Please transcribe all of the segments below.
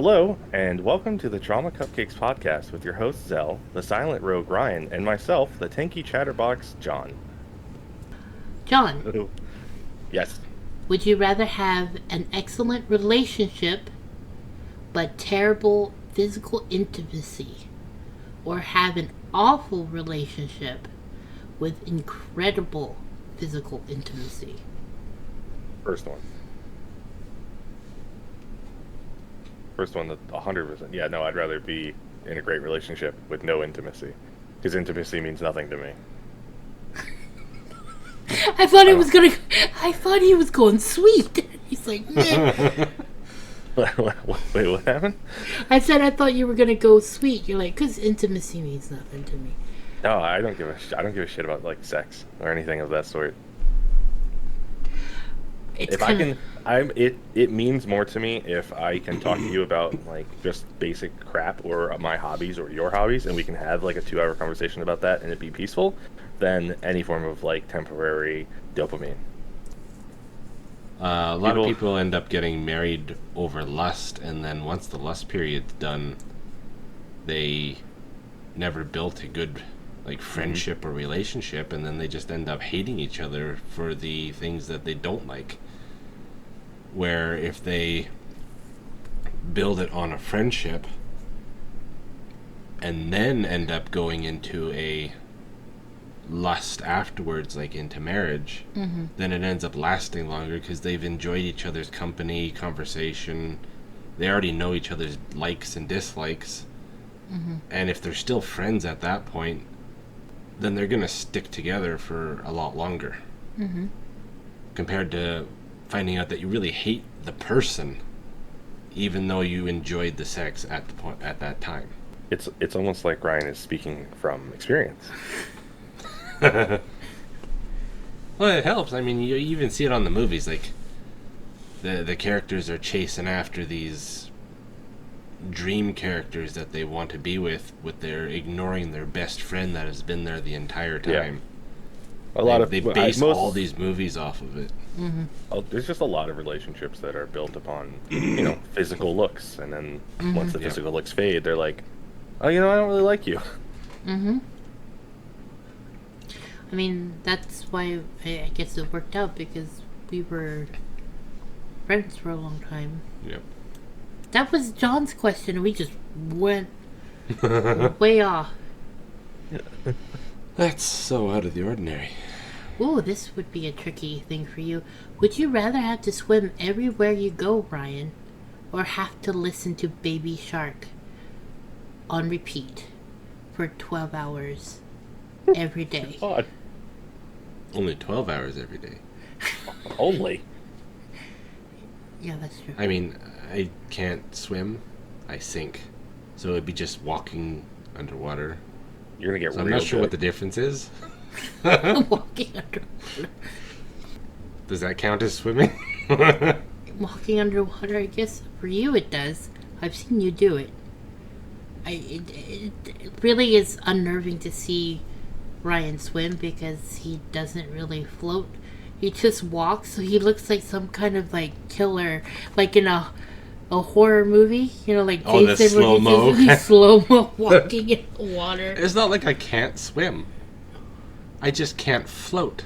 Hello, and welcome to the Trauma Cupcakes podcast with your host Zell, the silent rogue Ryan, and myself, the tanky chatterbox John. John, Ooh. Yes. would you rather have an excellent relationship but terrible physical intimacy, or have an awful relationship with incredible physical intimacy? First one. First one, 100%. Yeah, no, I'd rather be in a great relationship with no intimacy. Because intimacy means nothing to me. I thought I it don't. was gonna. I thought he was going sweet. He's like, meh. Wait, what happened? I said I thought you were gonna go sweet. You're like, cause intimacy means nothing to me. No, I don't give a shit about like sex or anything of that sort. It's If I kind of. can, it means more to me if I can talk to you about like just basic crap or my hobbies or your hobbies, and we can have like a 2 hour conversation about that and it be peaceful, than any form of like temporary dopamine. A lot of People, people end up getting married over lust, and then once the lust period's done, they never built a good Mhm. friendship or relationship, and then they just end up hating each other for the things that they don't like. Where if they build it on a friendship and then end up going into a lust afterwards, like into marriage, Mm-hmm. then it ends up lasting longer because they've enjoyed each other's company, conversation. They already know each other's likes and dislikes. Mm-hmm. And if they're still friends at that point, then they're going to stick together for a lot longer. Mm-hmm. Compared to finding out that you really hate the person, even though you enjoyed the sex at the point at that time. it's almost like Ryan is speaking from experience. Well, it helps. I mean, you even see it on the movies. Like the characters are chasing after these dream characters that they want to be with their ignoring their best friend that has been there the entire Yeah, time. a They lot of they well, I, base all most these movies off of it. Mm-hmm. there's just a lot of relationships that are built upon physical looks, and then Mm-hmm. once the Yep. physical looks fade, they're like, oh, I don't really like you. Mm-hmm. I mean, that's why I guess it worked out because we were friends for a long time. Yep. That was John's question, and we just went way off. That's so out of the ordinary. Ooh, this would be a tricky thing for you. Would you rather have to swim everywhere you go, Ryan, or have to listen to Baby Shark on repeat for 12 hours every day? God, Only 12 hours every day. only. Yeah, that's true. I mean, I can't swim. I sink. So it'd be just walking underwater. You're gonna get So I'm real not sure what the good. difference is. Walking underwater. Does that count as swimming? Walking underwater, I guess for you it does. I've seen you do it. It really is unnerving to see Ryan swim because he doesn't really float. He just walks, so he looks like some kind of killer, like in a horror movie. You know, like Oh, the Jason when slow-mo. he's slow mo walking in the water. It's not like I can't swim. I just can't float.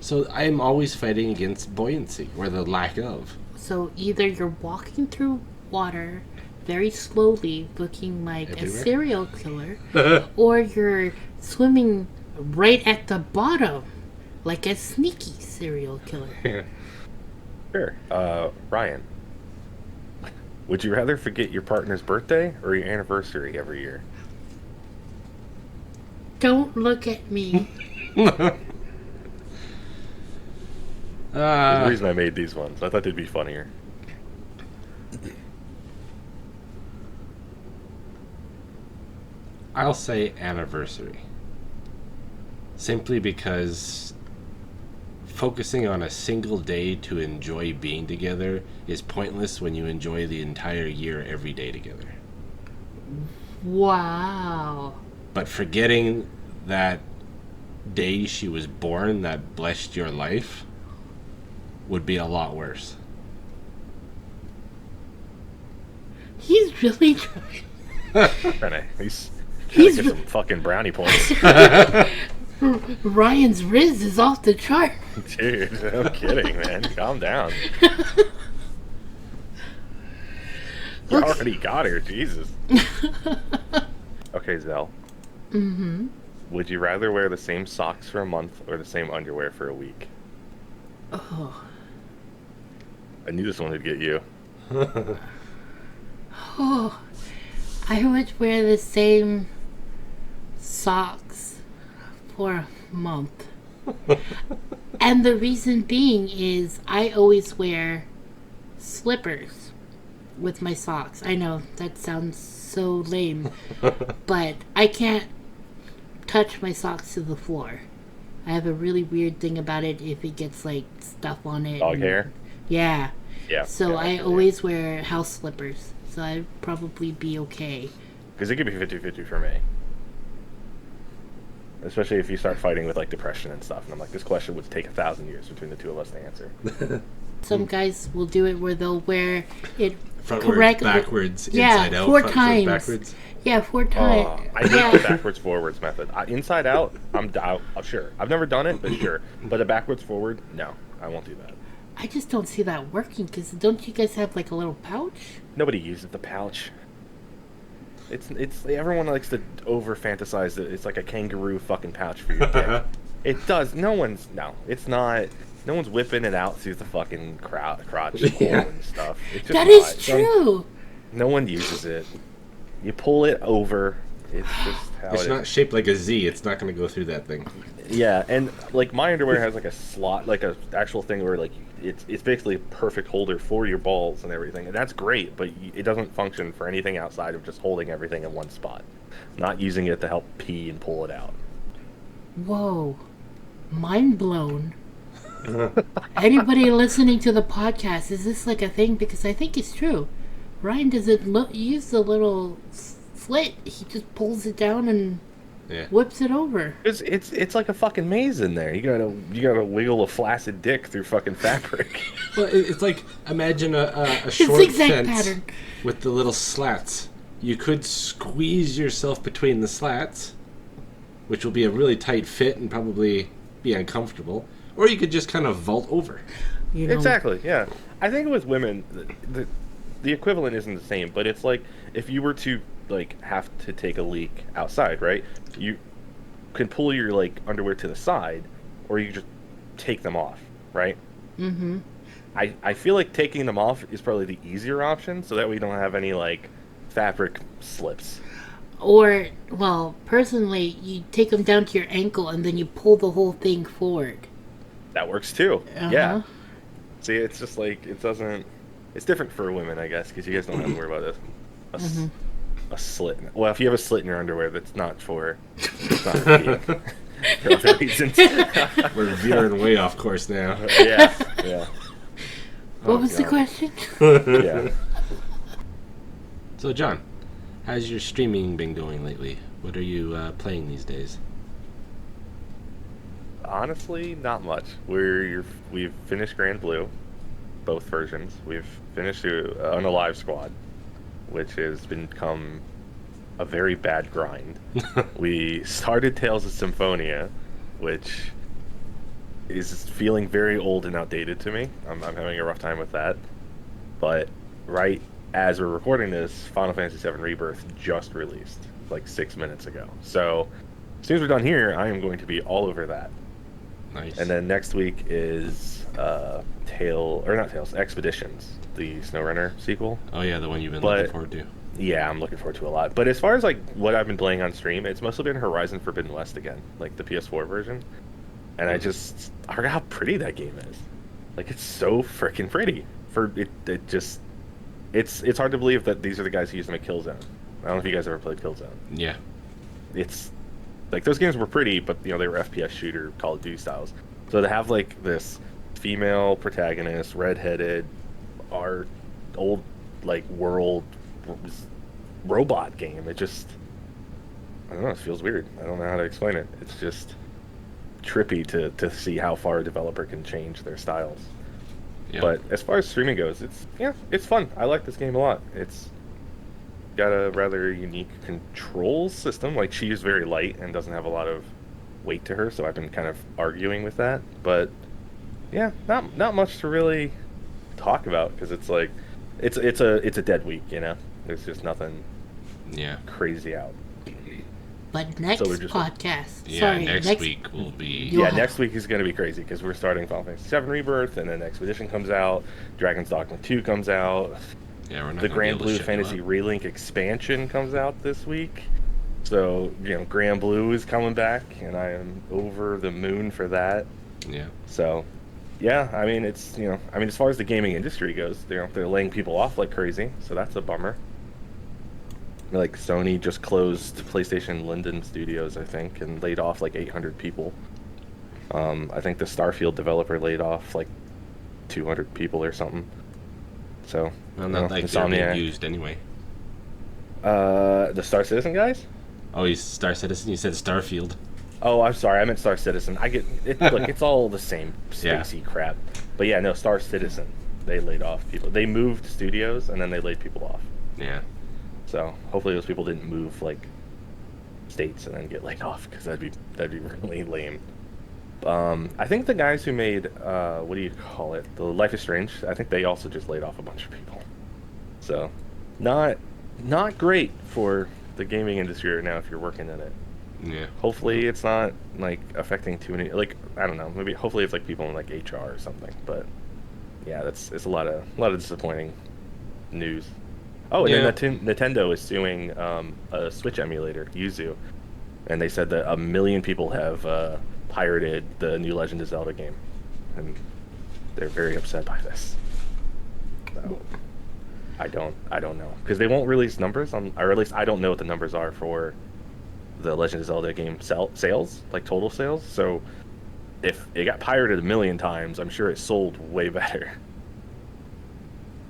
So I'm always fighting against buoyancy, or the lack of. So either you're walking through water very slowly, looking like a Everywhere? serial killer, or you're swimming right at the bottom, like a sneaky serial killer. Sure. Ryan, would you rather forget your partner's birthday or your anniversary every year? Don't look at me. There's a uh, reason I made these ones. I thought they'd be funnier. I'll say anniversary. Simply because focusing on a single day to enjoy being together is pointless when you enjoy the entire year every day together. Wow. But forgetting that day she was born that blessed your life would be a lot worse. He really He's He's get some fucking brownie points. Ryan's Riz is off the chart. Dude, no kidding, man. Calm down. You already got her, Jesus. Okay, Zell. Mm-hmm. Would you rather wear the same socks for a month or the same underwear for a week? Oh. I knew this one would get you. Oh. I would wear the same socks for a month. And the reason being is I always wear slippers with my socks. I know that sounds so lame, but I can't touch my socks to the floor. I have a really weird thing about it if it gets like stuff on it. Dog hair? Yeah. Yeah. So yeah, I always wear house slippers. So I'd probably be okay. Because it could be 50-50 for me. Especially if you start fighting with like depression and stuff. And I'm like, this question would take 1,000 years between the two of us to answer. Some guys will do it where they'll wear it Frontward, correctly. backwards, Yeah, inside out, 4 frontward, times. backwards. Yeah, 4 times. I hate the backwards forwards method. Inside out, I'm sure. I've never done it, but sure. But a backwards forward, no, I won't do that. I just don't see that working because don't you guys have like a little pouch? Nobody uses the pouch. It's everyone likes to over fantasize that it's like a kangaroo fucking pouch for your dick. It does. It's not. No one's whipping it out through the fucking crotch hole and stuff. It's just That is not. true. No one uses it. You pull it over. It's just how It's it not is. shaped like a Z. It's not going to go through that thing. Yeah, and like my underwear has like a slot, like a actual thing where like it's basically a perfect holder for your balls and everything, and that's great. But it doesn't function for anything outside of just holding everything in one spot. Not using it to help pee and pull it out. Whoa. Mind blown. Anybody listening to the podcast, is this like a thing? Because I think it's true. Ryan doesn't use the little slit. He just pulls it down and whips it over. It's like a fucking maze in there. You gotta wiggle a flaccid dick through fucking fabric. Well, it's like, imagine a short zigzag fence pattern. with the little slats. You could squeeze yourself between the slats, which will be a really tight fit and probably be uncomfortable. Or you could just kind of vault over. You know, Exactly. Yeah. I think with women, the equivalent isn't the same, but it's like if you were to like have to take a leak outside, right? You can pull your like underwear to the side, or you can just take them off, right? Mm-hmm. I feel like taking them off is probably the easier option, so that we don't have any like fabric slips. Or, well, personally, you take them down to your ankle and then you pull the whole thing forward. That works too. Uh-huh. Yeah. See, it's just like it doesn't. It's different for women, I guess, because you guys don't have to worry about a slit. Well, if you have a slit in your underwear, that's not for. It's not for peeing. For other reasons. We're veering way off course now. Yeah. Yeah. What was the God. question? Yeah. So, John, how's your streaming been going lately? What are you playing these days? Honestly, not much. We've finished Grand Blue, both versions. We've finished on a live squad, which has become a very bad grind. We started Tales of Symphonia, which is feeling very old and outdated to me. I'm having a rough time with that. But right as we're recording this, Final Fantasy VII Rebirth just released like 6 minutes ago. So as soon as we're done here, I am going to be all over that. Nice. And then next week is Expeditions, the SnowRunner sequel. Oh yeah, the one you've been looking forward to. Yeah, I'm looking forward to a lot. But as far as like what I've been playing on stream, it's mostly been Horizon Forbidden West again, like the PS4 version. And I forgot how pretty that game is. Like it's so freaking pretty. It's hard to believe that these are the guys who used to make Killzone. I don't know if you guys ever played Killzone. Yeah. It's like those games were pretty, but they were FPS shooter Call of Duty styles. So to have like this female protagonist, redheaded, our old like world robot game, I don't know, it feels weird. I don't know how to explain it. It's just trippy to see how far a developer can change their styles. Yeah. But as far as streaming goes, it's fun. I like this game a lot. got a rather unique control system. Like she's very light and doesn't have a lot of weight to her, so I've been kind of arguing with that. But yeah, not much to really talk about because it's like it's a dead week, you know. There's just nothing Yeah. crazy out. But next So we're just podcast, Yeah, sorry, next week will be. You'll Yeah, have- next week is going to be crazy because we're starting Final Fantasy VII Rebirth, and then Expedition comes out, Dragon's Dogma 2 comes out, Yeah, we're not the gonna be Grand able to Blue shut you Fantasy up. Relink expansion comes out this week. So, you know, Grand Blue is coming back, and I am over the moon for that. Yeah. So, yeah, I mean, it's, you know, I mean, as far as the gaming industry goes, they're laying people off like crazy, so that's a bummer. Like, Sony just closed PlayStation Linden Studios, I think, and laid off like 800 people. I think the Starfield developer laid off like 200 people or something. So, Well, you not know, like they're being Insomniac. used anyway. The Star Citizen guys? Oh, you Star Citizen? You said Starfield. Oh, I'm sorry. I meant Star Citizen. I get it. Look, it's all the same Yeah. spacey crap. But yeah, no, Star Citizen. They laid off people. They moved studios and then they laid people off. Yeah. So hopefully those people didn't move like states and then get laid off because that'd be really lame. I think the guys who made what do you call it? The Life is Strange. I think they also just laid off a bunch of people. So not great for the gaming industry right now if you're working in it. Yeah. Hopefully it's not like affecting too many, like I don't know, maybe hopefully it's like people in like HR or something. But yeah, it's a lot of disappointing news. Oh, and Yeah. then Nintendo is suing a Switch emulator, Yuzu, and they said that 1 million people have pirated the new Legend of Zelda game, and they're very upset by this. So I don't know because they won't release numbers on, or at least I don't know what the numbers are for the Legend of Zelda game sales, like total sales. So if it got pirated 1 million times, I'm sure it sold way better.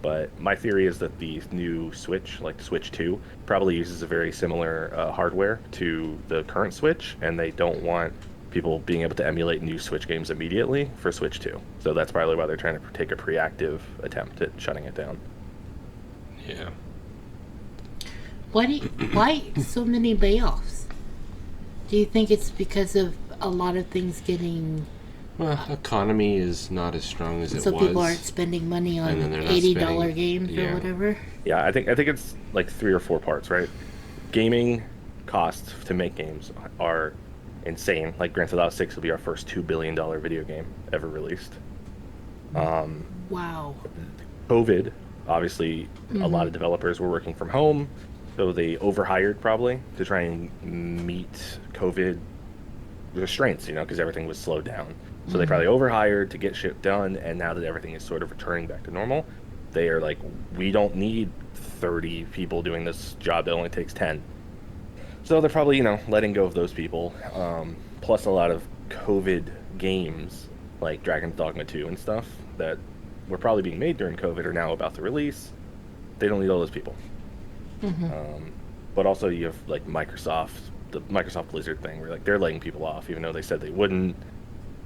But my theory is that the new Switch, like Switch 2, probably uses a very similar hardware to the current Switch, and they don't want people being able to emulate new Switch games immediately for Switch 2. So that's probably why they're trying to take a preactive attempt at shutting it down. Yeah. Why so many layoffs? Do you think it's because of a lot of things getting Well, economy is not as strong as it so was. people aren't spending money on And then they're not $80 spending- games yeah. or whatever? Yeah, I think it's like 3 or 4 parts, right? Gaming costs to make games are insane. Like Grand Theft Auto 6 will be our first $2 billion video game ever released. Wow. COVID, obviously, a lot of developers were working from home, so they overhired probably to try and meet COVID restraints, you know, because everything was slowed down. So they probably overhired to get shit done, and now that everything is sort of returning back to normal, they are like, we don't need 30 people doing this job that only takes 10. So they're probably, you know, letting go of those people. Plus a lot of COVID games, like Dragon's Dogma 2 and stuff, that were probably being made during COVID are now about to release. They don't need all those people. But also you have like Microsoft, the Microsoft Blizzard thing, where like they're letting people off even though they said they wouldn't.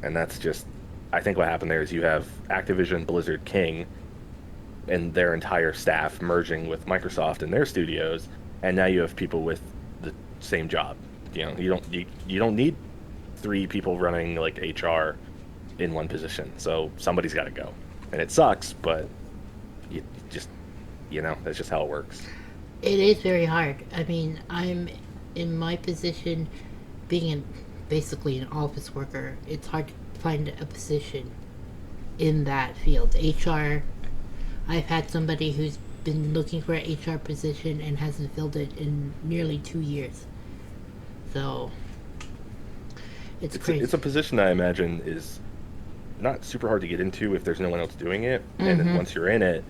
And that's just, I think what happened there is you have Activision Blizzard King and their entire staff merging with Microsoft and their studios, and now you have people with the same job. You know, you don't need 3 people running like HR in one position. So somebody's got to go, and it sucks, but you just, you know, that's just how it works. It is very hard. I mean, I'm in my position, basically an office worker. It's hard to find a position in that field. HR, I've had somebody who's been looking for an HR position and hasn't filled it in nearly 2 years. So it's crazy. It's a position I imagine is not super hard to get into if there's no one else doing it. And then once you're in it,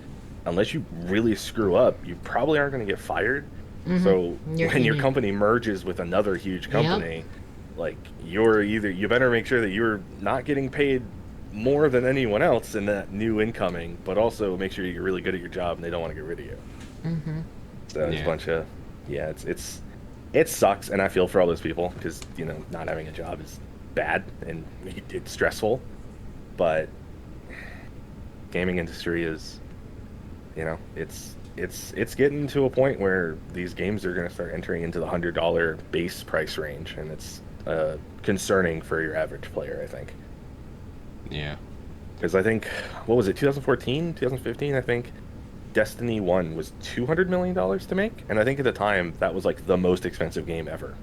unless you really screw up, you probably aren't going to get fired. So when your company merges with another huge company, like you better make sure that you're not getting paid more than anyone else in that new incoming, but also make sure you're really good at your job and they don't want to get rid of you. So there's a bunch of, it sucks, and I feel for all those people because, you know, not having a job is bad and it's stressful, but gaming industry is, you know, it's it's getting to a point where these games are going to start entering into the $100 base price range, and it's concerning for your average player, I think. Yeah. Because I think, what was it, 2014, 2015? I think Destiny 1 was $200 million to make, and I think at the time that was like the most expensive game ever.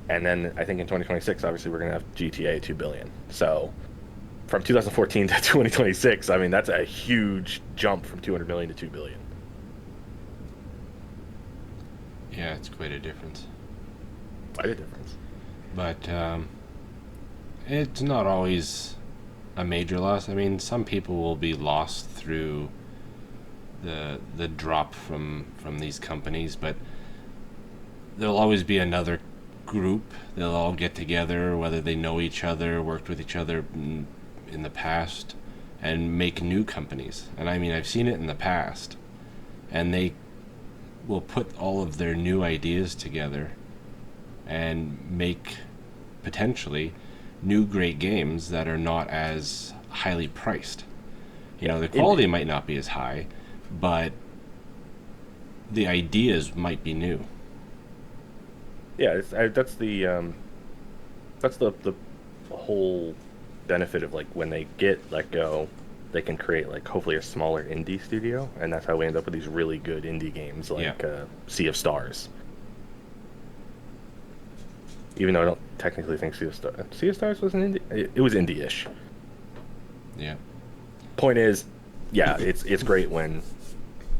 And then I think in 2026, obviously, we're going to have GTA 2 billion. So from 2014 to 2026, I mean, that's a huge jump from 200 million to 2 billion. Yeah, it's quite a difference. Quite a difference. But it's not always a major loss. I mean, some people will be lost through the drop from these companies, but there'll always be another group. They'll all get together, whether they know each other, worked with each other in the past, and make new companies. And I mean, I've seen it in the past, and they will put all of their new ideas together and make potentially new great games that are not as highly priced. You know, the quality might not be as high, but the ideas might be new. Yeah, that's the whole benefit of like when they get let go, they can create like hopefully a smaller indie studio, and that's how we end up with these really good indie games like Sea of Stars. Even though I don't technically think Sea of Stars was an indie, it was indie-ish. Yeah. Point is, yeah, it's great when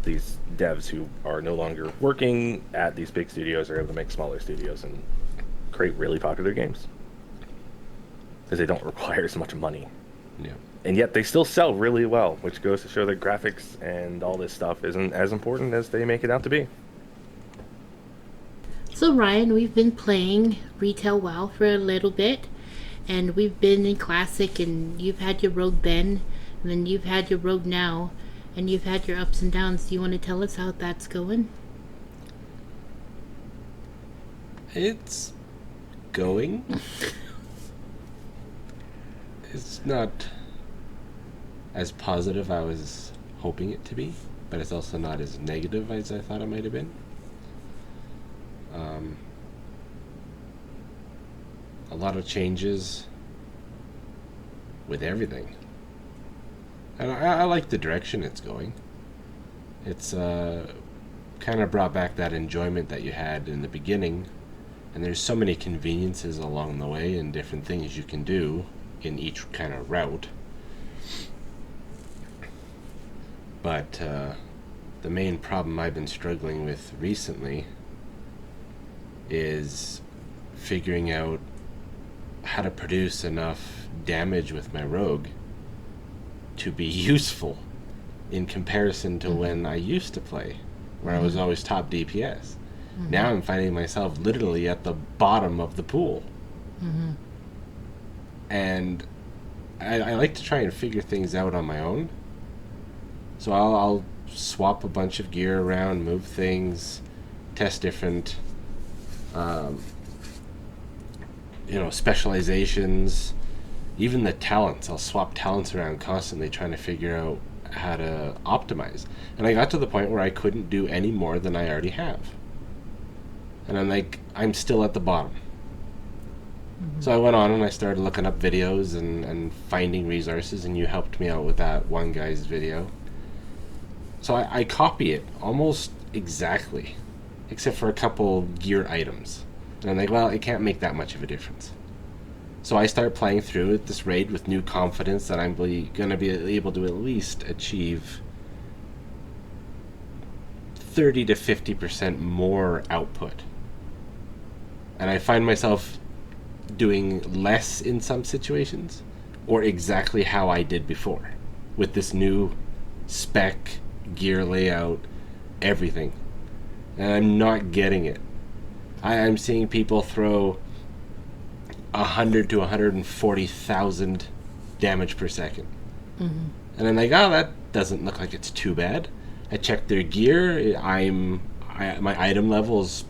these devs who are no longer working at these big studios are able to make smaller studios and create really popular games because they don't require as much money. Yeah. And yet they still sell really well, which goes to show that graphics and all this stuff isn't as important as they make it out to be. So Ryan, we've been playing Retail WoW for a little bit, and we've been in Classic, and you've had your rogue then, and then you've had your rogue now, and you've had your ups and downs. Do you want to tell us how that's going? It's going. It's not as positive I was hoping it to be, but it's also not as negative as I thought it might have been. A lot of changes with everything. And I like the direction it's going. It's kind of brought back that enjoyment that you had in the beginning, and there's so many conveniences along the way and different things you can do in each kind of route. But the main problem I've been struggling with recently is figuring out how to produce enough damage with my rogue to be useful in comparison to when I used to play, where I was always top DPS. Now I'm finding myself literally at the bottom of the pool. And I like to try and figure things out on my own. So I'll swap a bunch of gear around, move things, test different specializations, even the talents. I'll swap talents around constantly, trying to figure out how to optimize. And I got to the point where I couldn't do any more than I already have. And I'm like, I'm still at the bottom. So I went on and I started looking up videos and finding resources, and you helped me out with that one guy's video. So I copy it almost exactly, except for a couple gear items. And I'm like, well, it can't make that much of a difference. So I start playing through at this raid with new confidence that I'm going to be able to at least achieve 30 to 50% more output. And I find myself doing less in some situations, or exactly how I did before, with this new spec, gear layout, everything. And I'm not getting it. I'm seeing people throw 100 to 140,000 damage per second. And I'm like, oh, that doesn't look like it's too bad. I checked their gear. My item levels.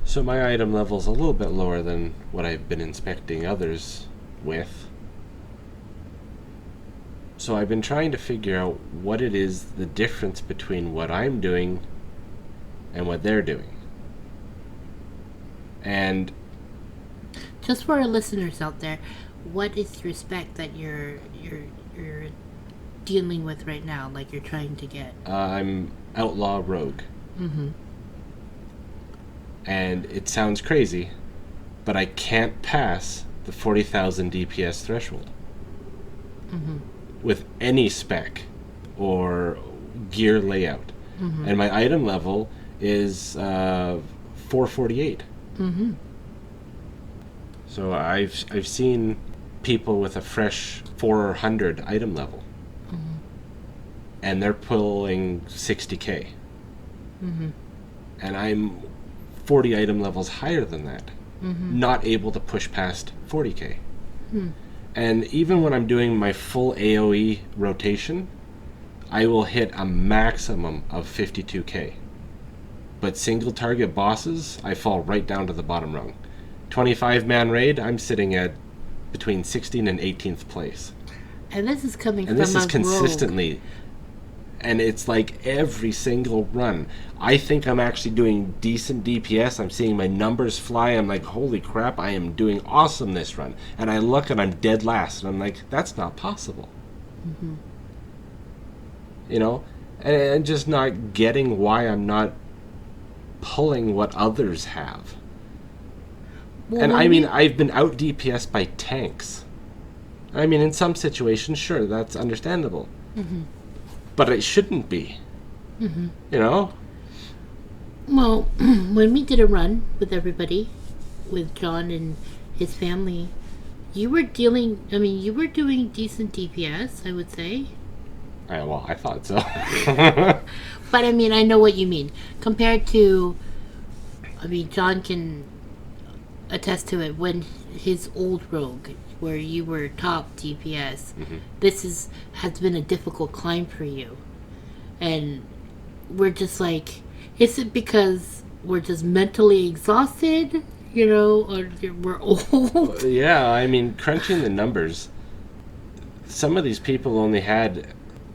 So my item level's a little bit lower than what I've been inspecting others with. So I've been trying to figure out what it is, the difference between what I'm doing and what they're doing. And Just for our listeners out there, what is your spec that you're dealing with right now? Like you're trying to get. I'm outlaw rogue. Mm-hmm. And it sounds crazy, but I can't pass the 40,000 DPS threshold Mm-hmm. with any spec or gear layout. Mm-hmm. And my item level is 448. Mm-hmm. So I've seen people with a fresh 400 item level, Mm-hmm. and they're pulling 60k, Mm-hmm. and I'm 40 item levels higher than that, Mm-hmm. not able to push past 40k. Hmm. And even when I'm doing my full AoE rotation, I will hit a maximum of 52k. But single target bosses, I fall right down to the bottom rung. 25-man raid, I'm sitting at between 16th and 18th place. And this is coming And from this is a consistently. And it's like every single run. I think I'm actually doing decent DPS. I'm seeing my numbers fly. I'm like, holy crap, I am doing awesome this run. And I look and I'm dead last. And I'm like, that's not possible. Mm-hmm. You know? And just not getting why I'm not pulling what others have. Well, And when I mean, we- I've been out DPS by tanks. I mean, in some situations, sure, that's understandable. Mm-hmm. But it shouldn't be. Mm-hmm. You know? Well, when we did a run with everybody, with John and his family, you were doing decent DPS, I would say. Well, I thought so. But I mean, I know what you mean. Compared to, I mean, John can attest to it when his old rogue, where you were top DPS, Mm-hmm. this has been a difficult climb for you. And we're just like, is it because we're just mentally exhausted, you know, or we're old? Yeah, I mean, crunching the numbers, some of these people only had,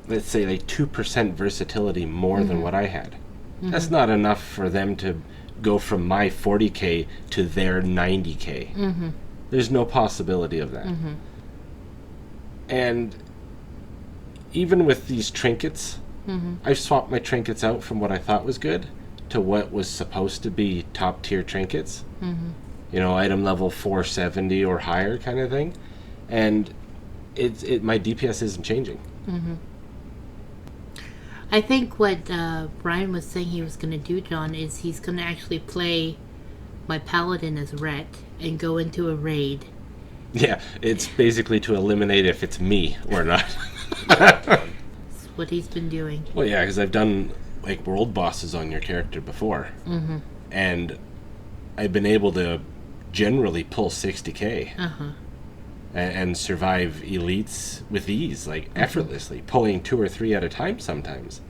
let's say, like 2% versatility more than what I had. That's not enough for them to go from my 40k to their 90k. Mm-hmm. There's no possibility of that. Mm-hmm. And even with these trinkets, Mm-hmm. I've swapped my trinkets out from what I thought was good to what was supposed to be top tier trinkets. Mm-hmm. You know, item level 470 or higher kind of thing. And my DPS isn't changing. Mm-hmm. I think what Brian was saying he was going to do, John, is he's going to actually play my paladin as Rhett and go into a raid. Yeah, it's basically to eliminate if it's me or not. That's what he's been doing. Well, yeah, because I've done like world bosses on your character before. Mm-hmm. And I've been able to generally pull 60k. Uh-huh. And survive elites with ease, like effortlessly, pulling 2 or 3 at a time sometimes.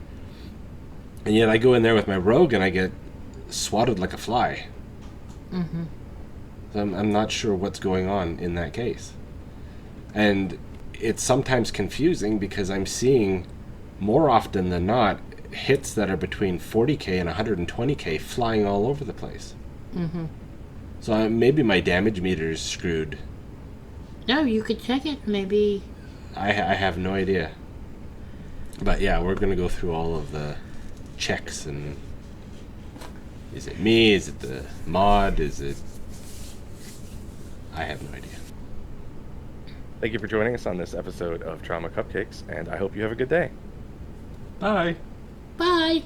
And yet I go in there with my rogue and I get swatted like a fly. Mm-hmm. So I'm not sure what's going on in that case. And it's sometimes confusing because I'm seeing, more often than not, hits that are between 40k and 120k flying all over the place. Mm-hmm. So maybe my damage meter is screwed. No, you could check it. Maybe. I have no idea. But yeah, we're going to go through all of the checks and is it me? Is it the mod? Is it... I have no idea. Thank you for joining us on this episode of Trauma Cupcakes, and I hope you have a good day. Bye. Bye.